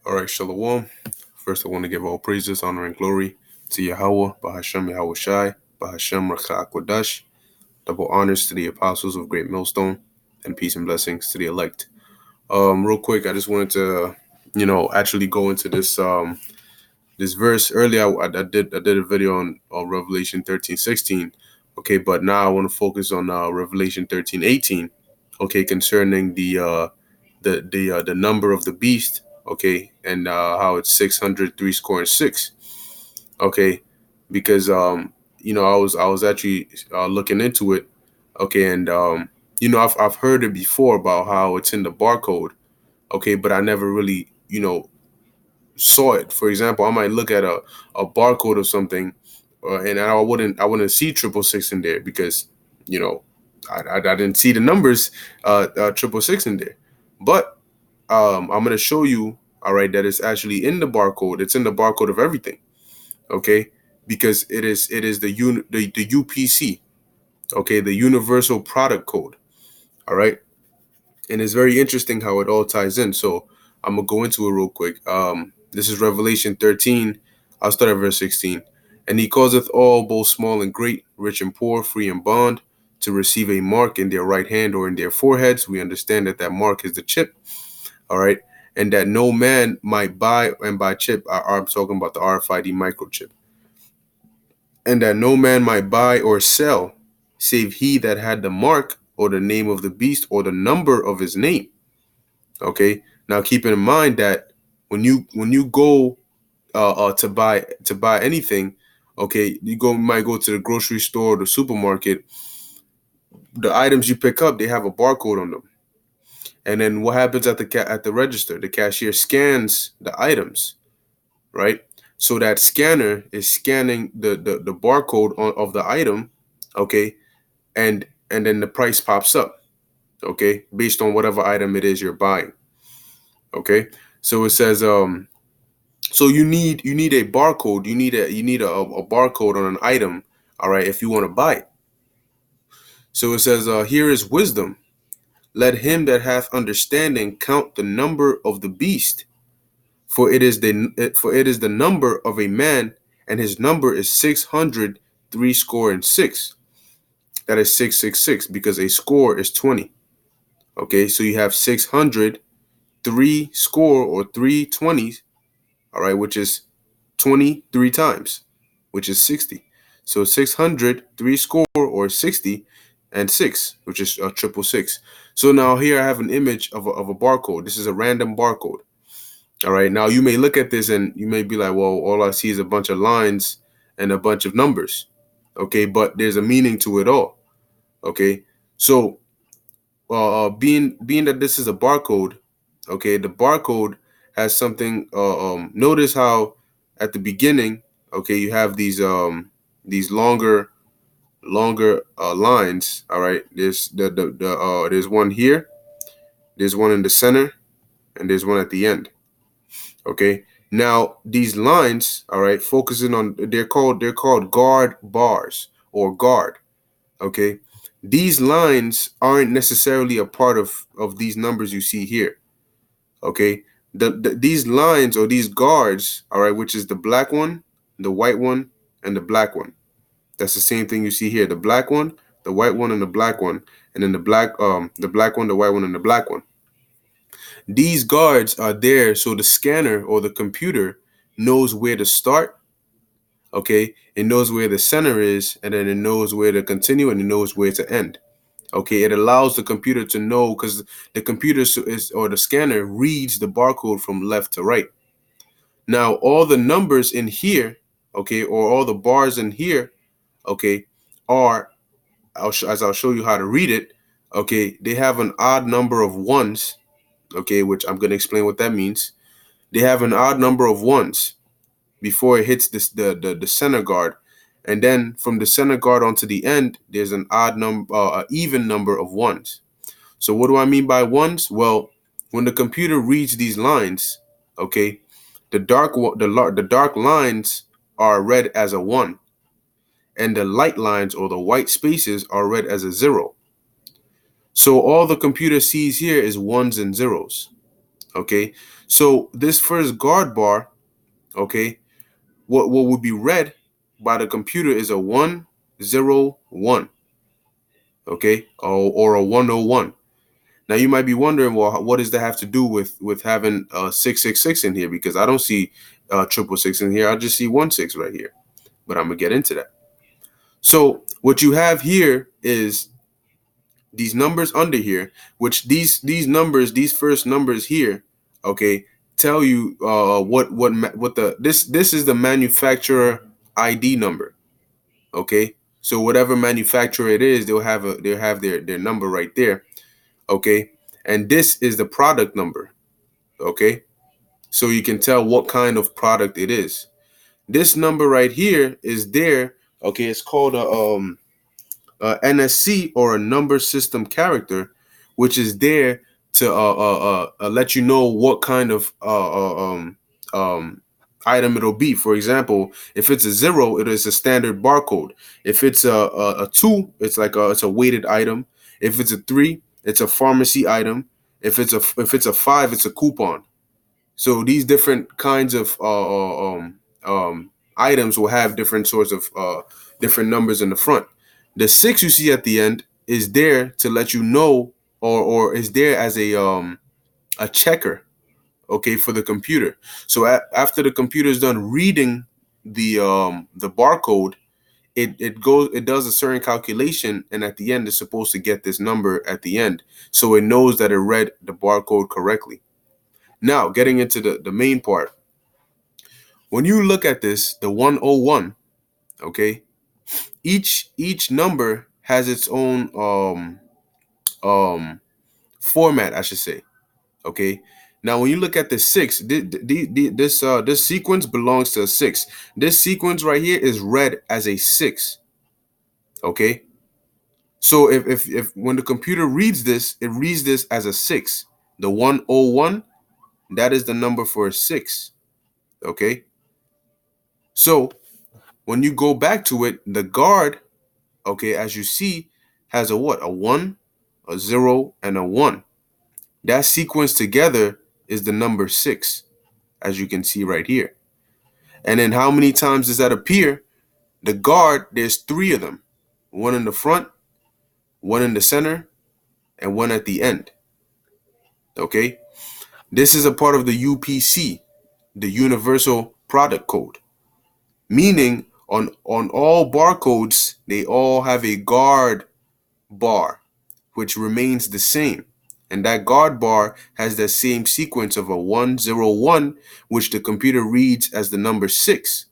All right, Shalom. First, I want to give all praises, honor, and glory to Yahweh, Bahashem Yahweh Shai, Bahashem Rakha Akwadash. Double honors to the apostles of Great Millstone, and peace and blessings to the elect. Real quick, I just wanted to, actually go into this verse earlier. I did a video on Revelation 13:16. Okay, but now I want to focus on Revelation 13:18. Okay, concerning the number of the beast. Okay, and how it's 603 score and six. Okay, because I was actually looking into it. Okay, and I've heard it before about how it's in the barcode. Okay, but I never really saw it. For example, I might look at a barcode of something, and I wouldn't see 666 in there because you know I didn't see the numbers 666 in there. But I'm gonna show you, all right, that it's actually in the barcode. It's in the barcode of everything, okay? Because it is the UPC, okay, the Universal Product Code, all right. And it's very interesting how it all ties in. So I'm gonna go into it real quick. This is Revelation 13. I'll start at verse 16. And he causeth all, both small and great, rich and poor, free and bond, to receive a mark in their right hand or in their foreheads. We understand that mark is the chip, all right, and that no man might buy, and by chip, I'm talking about the RFID microchip, and that no man might buy or sell, save he that had the mark or the name of the beast or the number of his name. Okay. Now, keeping in mind that when you go to buy anything, okay, might go to the grocery store or the supermarket. The items you pick up, they have a barcode on them. And then what happens at the register? The cashier scans the items, right? So that scanner is scanning the barcode of the item, okay, and then the price pops up, okay, based on whatever item it is you're buying, okay. So it says so you need a barcode, you need a barcode on an item, all right, if you want to buy it. So it says here is wisdom. Let him that hath understanding count the number of the beast, for it is the number of a man, and his number is 603 score and six. That is 666, because a score is 20. Okay, so you have 603 score or 320s, all right, which is 23 times, which is 60. So 603 score or 60 and 6, which is 666. So now here I have an image of a barcode. This is a random barcode. All right, now you may look at this and you may be like, well, all I see is a bunch of lines and a bunch of numbers. Okay, but there's a meaning to it all. Okay, so being that this is a barcode, okay, the barcode has something. Notice how at the beginning, okay, you have these longer lines. All right, there's one here, there's one in the center, and there's one at the end. Okay, now these lines, all right, focusing on, they're called guard bars or guard. Okay, these lines aren't necessarily a part of these numbers you see here. Okay, these lines or these guards, all right, which is the black one, the white one, and the black one. That's the same thing you see here: the black one, the white one, and the black one, and then the black one, the white one, and the black one. These guards are there so the scanner or the computer knows where to start. Okay, it knows where the center is, and then it knows where to continue, and it knows where to end. Okay, it allows the computer to know, because the computer is, or the scanner reads the barcode from left to right. Now, all the numbers in here, okay, or all the bars in here, okay, are, as I'll show you how to read it, okay, they have an odd number of ones, okay, which I'm going to explain what that means. They have an odd number of ones before it hits the center guard. And then from the center guard onto the end, there's an even number of ones. So what do I mean by ones? Well, when the computer reads these lines, okay, the dark lines are read as a 1, and the light lines or the white spaces are read as a 0. So all the computer sees here is ones and zeros. Okay, so this first guard bar, okay, what would be read by the computer is a 101, okay, or a 101. Now you might be wondering, well, what does that have to do with having 666 in here? Because I don't see 666 in here. I just see 16 right here. But I'm gonna get into that. So what you have here is these numbers under here, which these numbers, these first numbers here, okay, tell you what the this is the manufacturer ID number, okay. So whatever manufacturer it is, they'll have their number right there, okay. And this is the product number, okay. So you can tell what kind of product it is. This number right here is there, okay. It's called a NSC, or a number system character, which is there to let you know what kind of item it'll be. For example, if it's a 0, it is a standard barcode. If it's a 2, it's a weighted item. If it's a 3, it's a pharmacy item. If it's a 5, it's a coupon. So these different kinds of items will have different sorts of different numbers in the front. The 6 you see at the end is there to let you know, or is there as a checker, okay, for the computer. So after the computer is done reading the barcode, it does a certain calculation, and at the end it's supposed to get this number at the end, so it knows that it read the barcode correctly. Now, getting into the main part. When you look at this, the 101, okay, each number has its own format, I should say. Okay. Now, when you look at the 6, this sequence belongs to a 6. This sequence right here is read as a 6. Okay. So if when the computer reads this, it reads this as a 6. The 101, that is the number for a 6. Okay. So when you go back to it, the guard, okay, as you see, has a what? A 1, a 0, and a 1. That sequence together is the number 6, as you can see right here. And then how many times does that appear? The guard, there's 3 of them. One in the front, one in the center, and one at the end. Okay? This is a part of the UPC, the Universal Product Code. Meaning on all barcodes, they all have a guard bar, which remains the same. And that guard bar has the same sequence of a 101, which the computer reads as the number 6.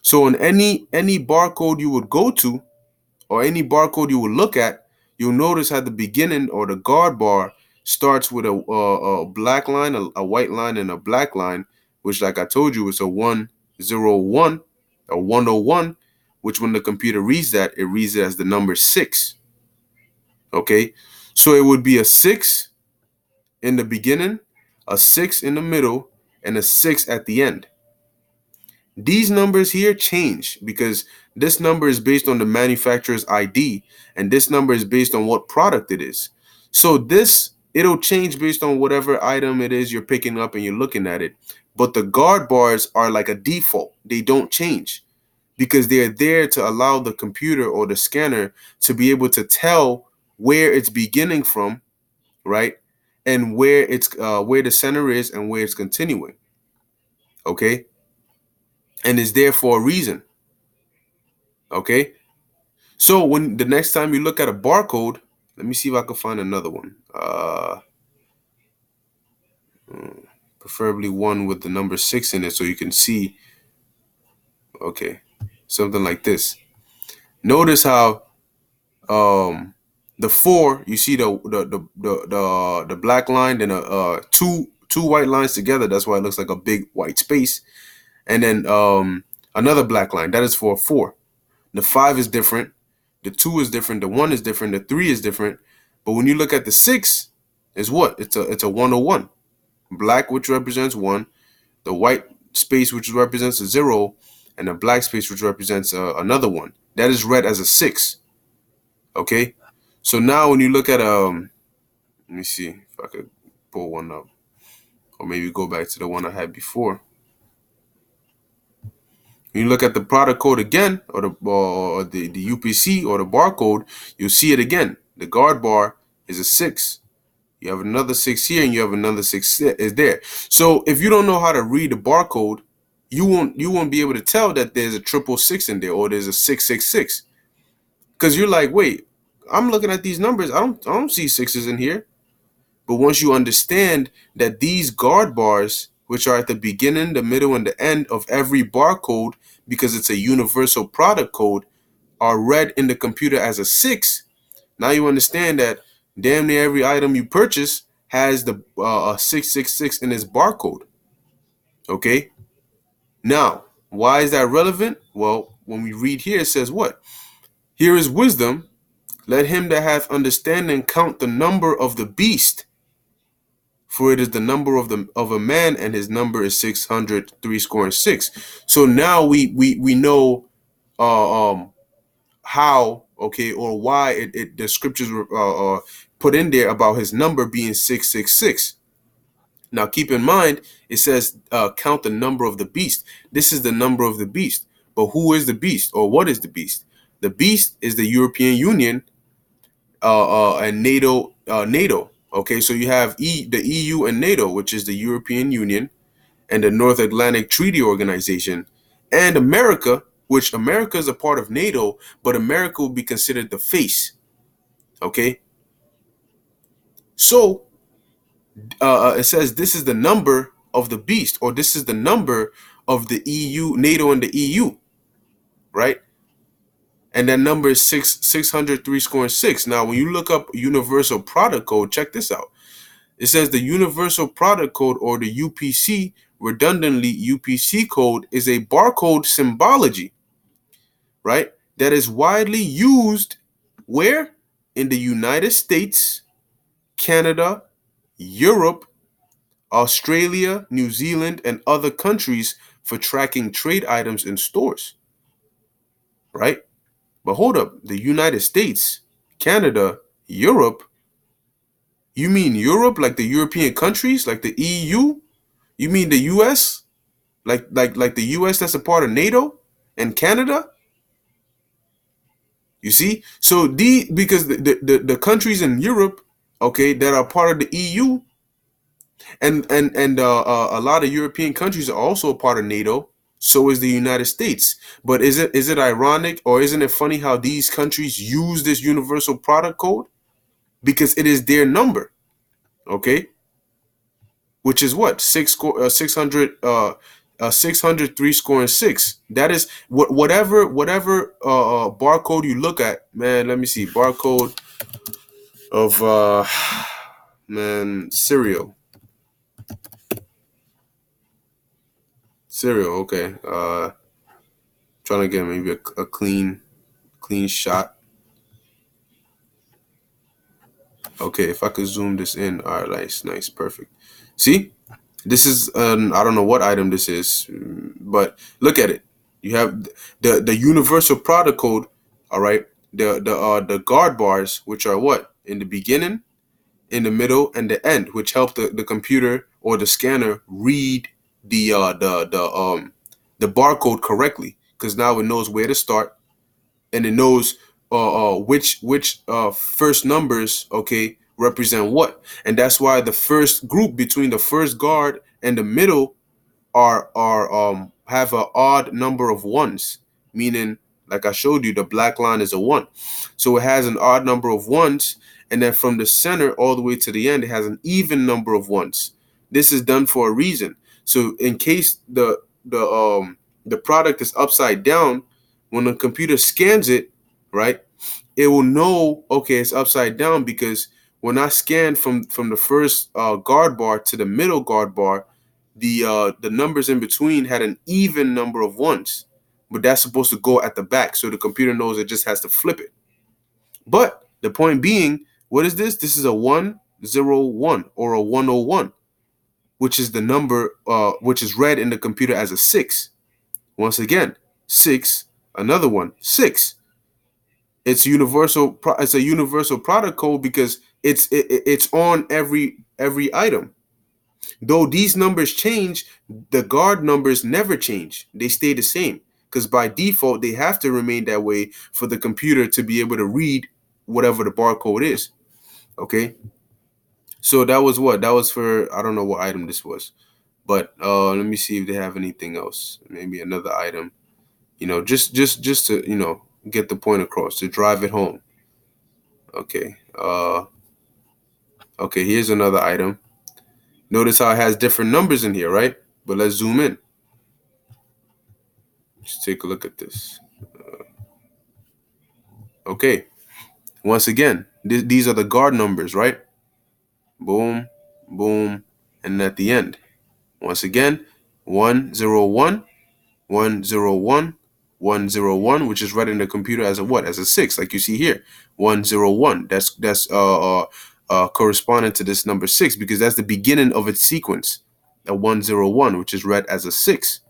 So in any barcode you would go to, or any barcode you would look at, you'll notice at the beginning, or the guard bar starts with a black line, a white line, and a black line, which, like I told you, is a 101, a 101, which when the computer reads that, it reads it as the number 6. Okay, so it would be a 6 in the beginning, a 6 in the middle, and a 6 at the end. These numbers here change because this number is based on the manufacturer's ID, and this number is based on what product it is. So it'll change based on whatever item it is you're picking up and you're looking at it. But the guard bars are like a default. They don't change because they're there to allow the computer or the scanner to be able to tell where it's beginning from, right? And where the center is and where it's continuing. Okay? And it's there for a reason. Okay? So when the next time you look at a barcode, let me see if I can find another one. Preferably one with the number 6 in it so you can see. Okay. Something like this. Notice how the 4, you see the black line, then two white lines together. That's why it looks like a big white space. And then another black line. That is for a 4. The 5 is different. The 2 is different. The 1 is different. The 3 is different. But when you look at the 6, is what? It's a 101. Black, which represents 1. The white space, which represents a 0. And the black space, which represents another 1. That is read as a 6. Okay? So now when you look at let me see if I could pull one up. or maybe go back to the one I had before. When you look at the product code again, or the UPC or the barcode, you'll see it again. The guard bar is a 6. You have another 6 here, and you have another 6 is there. So if you don't know how to read the barcode, you won't be able to tell that there's a 666 in there, or there's a 666, because you're like, wait, I'm looking at these numbers. I don't see sixes in here. But once you understand that these guard bars, which are at the beginning, the middle, and the end of every barcode, because it's a universal product code, are read in the computer as a 6, now you understand that damn near every item you purchase has the 666 in its barcode. Okay? Now, why is that relevant? Well, when we read here, it says what? Here is wisdom. Let him that hath understanding count the number of the beast, for it is the number of a man, and his number is 603 score and 6. So now we know how, okay, or why the scriptures were put in there about his number being 666. Now keep in mind, it says count the number of the beast. This is the number of the beast. But who is the beast, or what is the beast? The beast is the European Union and NATO. NATO. Okay, so you have the EU and NATO, which is the European Union and the North Atlantic Treaty Organization, and America, which America is a part of NATO, but America will be considered the face. Okay, so it says this is the number of the beast, or this is the number of the EU, NATO, and the EU, right? And that number is 603 score and 6. Now, when you look up universal product code, check this out. It says the universal product code, or the UPC, redundantly UPC code, is a barcode symbology, right? That is widely used where? In the United States, Canada, Europe, Australia, New Zealand, and other countries for tracking trade items in stores, right? But hold up, the United States, Canada, Europe, you mean Europe, like the European countries, like the EU? You mean the US? Like the US that's a part of NATO and Canada? You see? So because the countries in Europe, okay, that are part of the EU, and a lot of European countries are also a part of NATO. So is the United States. But is it ironic, or isn't it funny how these countries use this universal product code? Because it is their number, okay? Which is what? 603 score and 6. That is whatever barcode you look at, man. Let me see, barcode of man, cereal. Okay, trying to get maybe a clean shot. Okay, if I could zoom this in. All right, nice, perfect. See, this is I don't know what item this is, but look at it. You have the universal product code. All right, the guard bars, which are what? In the beginning, in the middle, and the end, which help the computer or the scanner read the barcode correctly, because now it knows where to start, and it knows which first numbers, okay, represent what. And that's why the first group between the first guard and the middle are have an odd number of ones, meaning, like I showed you, the black line is a 1. So it has an odd number of ones, and then from the center all the way to the end, it has an even number of ones. This is done for a reason. So in case the product is upside down, when the computer scans it, right, it will know, okay, it's upside down, because when I scanned from the first guard bar to the middle guard bar, the numbers in between had an even number of ones, but that's supposed to go at the back, so the computer knows it just has to flip it. But the point being, what is this? This is a 101 or a 101, which is the number which is read in the computer as a 6. Once again, 6, another one, 6. It's universal. It's a universal product code because it's on every item. Though these numbers change, the guard numbers never change. They stay the same because by default, they have to remain that way for the computer to be able to read whatever the barcode is. Okay. So that was what? That was for, I don't know what item this was. But let me see if they have anything else. Maybe another item. Just to, get the point across, to drive it home. Okay. Okay, here's another item. Notice how it has different numbers in here, right? But let's zoom in. Just take a look at this. Okay. Once again, these are the guard numbers, right? Boom, boom, and at the end. Once again, 101, 101, 101, which is read in the computer as a what? As a 6, like you see here. 101. That's corresponding to this number 6 because that's the beginning of its sequence. A 101, which is read as a 6.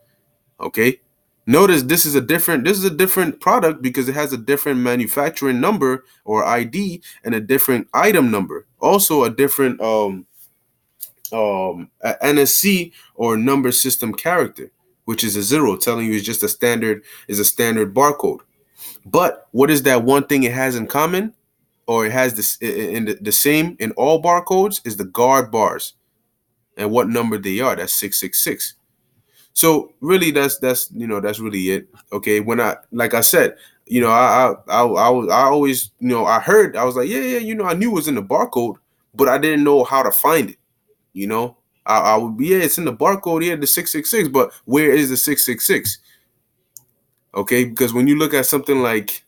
Okay. Notice this is a different product because it has a different manufacturing number or ID and a different item number. Also a different NSC or number system character, which is a 0, telling you it's just a standard barcode. But what is that one thing it has in common, or it has this in the same in all barcodes, is the guard bars and what number they are. That's 666. So really, that's really it. Okay, when I like I said, I always, I was like, yeah, I knew it was in the barcode, but I didn't know how to find it. You know, I would be, yeah, it's in the barcode here, the 666, but where is the 666? Okay, because when you look at something like,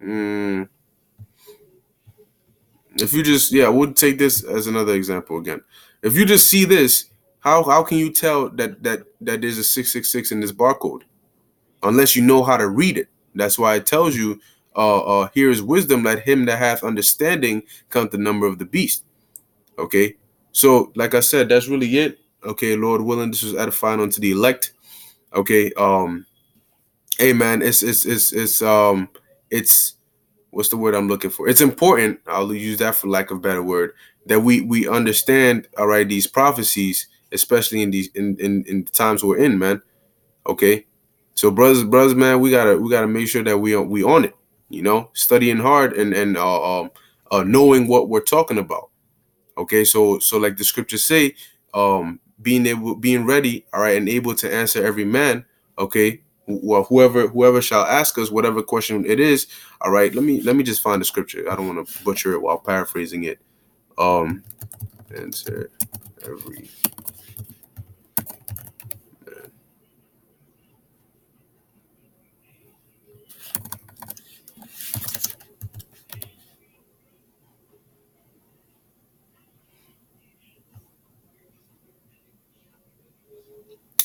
mm, if you just, yeah, we'll take this as another example again. If you just see this, how can you tell that there's a 666 in this barcode unless you know how to read it? That's why it tells you, here is wisdom, let him that hath understanding count the number of the beast. Okay, so like I said, that's really it. Okay, Lord willing, this was edifying unto the elect. Okay, hey man, it's what's the word I'm looking for? It's important. I'll use that for lack of a better word, that we understand, all right, these prophecies, especially in these in the times we're in, man. Okay, so brothers, man, we gotta make sure that we on it. Studying hard and knowing what we're talking about. Okay, so like the scriptures say, being ready, all right, and able to answer every man. Okay, well, whoever shall ask us whatever question it is. All right, let me just find the scripture. I don't want to butcher it while paraphrasing it. Answer every.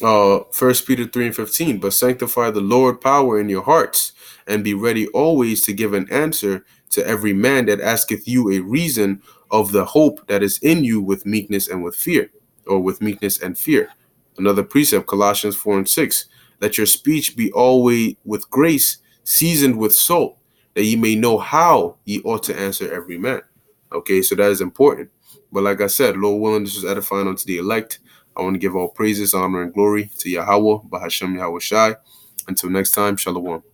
1 Peter 3:15, but sanctify the Lord power in your hearts, and be ready always to give an answer to every man that asketh you a reason of the hope that is in you with meekness and with fear, or with meekness and fear. Another precept, Colossians 4:6, let your speech be always with grace, seasoned with salt, that ye may know how ye ought to answer every man. Okay, so that is important. But like I said, Lord willing, this is edifying unto the elect. I want to give all praises, honor, and glory to Yahweh, Bahashem Yahweh Shai. Until next time, Shalom.